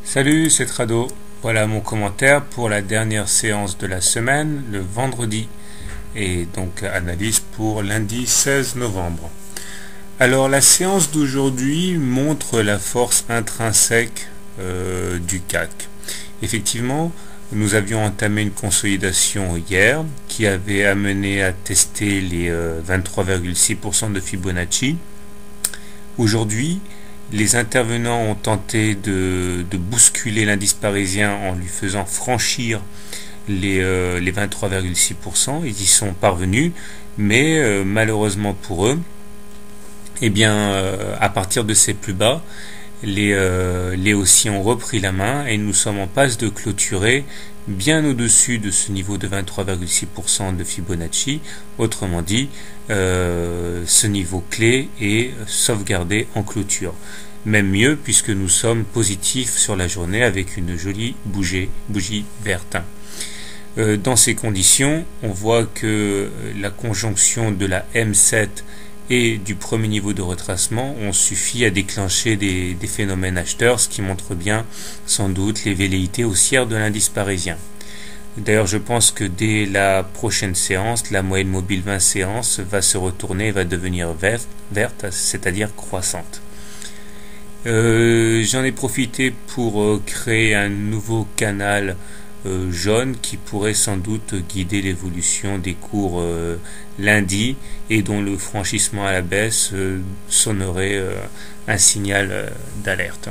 Salut, c'est Trado. Voilà mon commentaire pour la dernière séance de la semaine, le vendredi, et donc analyse pour lundi 16 novembre. Alors la séance d'aujourd'hui montre la force intrinsèque du CAC. Effectivement, nous avions entamé une consolidation hier qui avait amené à tester les 23,6% de Fibonacci. Aujourd'hui, les intervenants ont tenté de bousculer l'indice parisien en lui faisant franchir les 23,6%. Ils y sont parvenus, mais malheureusement pour eux, à partir de ces plus bas, les haussiers ont repris la main et nous sommes en passe de clôturer bien au-dessus de ce niveau de 23,6% de Fibonacci. Autrement dit, ce niveau clé est sauvegardé en clôture. Même mieux, puisque nous sommes positifs sur la journée avec une jolie bougie verte. Dans ces conditions, on voit que la conjonction de la M7 et du premier niveau de retracement ont suffi à déclencher des phénomènes acheteurs, ce qui montre bien sans doute les velléités haussières de l'indice parisien. D'ailleurs, je pense que dès la prochaine séance, la moyenne mobile 20 séances va se retourner et va devenir verte, c'est-à-dire croissante. J'en ai profité pour créer un nouveau canal jaune qui pourrait sans doute guider l'évolution des cours lundi et dont le franchissement à la baisse sonnerait un signal d'alerte.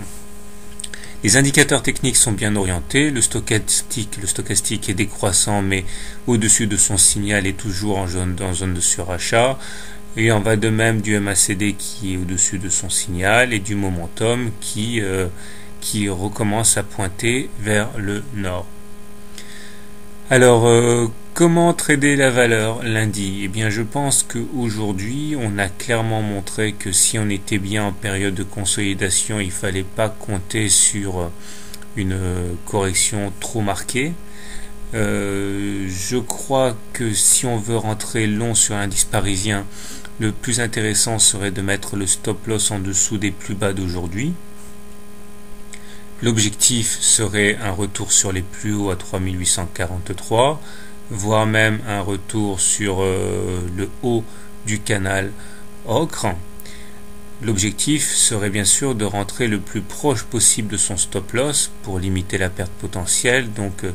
Les indicateurs techniques sont bien orientés, le stochastique est décroissant mais au-dessus de son signal est toujours en zone de surachat. Et en va de même du MACD qui est au-dessus de son signal et du momentum qui recommence à pointer vers le nord. Alors, comment trader la valeur lundi? Eh bien, je pense qu'aujourd'hui, on a clairement montré que si on était bien en période de consolidation, il ne fallait pas compter sur une correction trop marquée. Je crois que si on veut rentrer long sur l'indice parisien, le plus intéressant serait de mettre le stop loss en dessous des plus bas d'aujourd'hui. L'objectif serait un retour sur les plus hauts à 3843, voire même un retour sur le haut du canal ocre. L'objectif serait bien sûr de rentrer le plus proche possible de son stop loss pour limiter la perte potentielle. Donc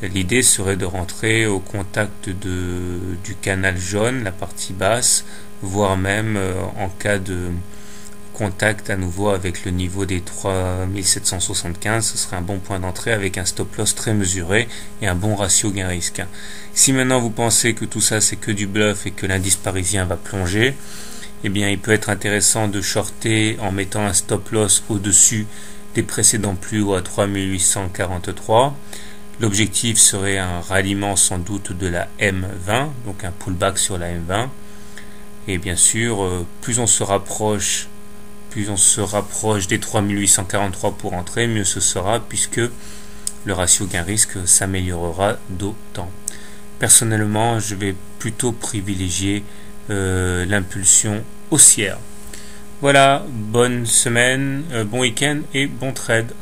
l'idée serait de rentrer au contact du canal jaune, la partie basse, voire même en cas de contact à nouveau avec le niveau des 3775, ce serait un bon point d'entrée avec un stop loss très mesuré et un bon ratio gain-risque. Si maintenant vous pensez que tout ça c'est que du bluff et que l'indice parisien va plonger, eh bien il peut être intéressant de shorter en mettant un stop loss au-dessus des précédents plus hauts à 3843. L'objectif serait un ralliement sans doute de la M20, donc un pullback sur la M20. Et bien sûr, plus on se rapproche des 3843 pour entrer, mieux ce sera, puisque le ratio gain-risque s'améliorera d'autant. Personnellement, je vais plutôt privilégier l'impulsion haussière. Voilà, bonne semaine, bon week-end et bon trade.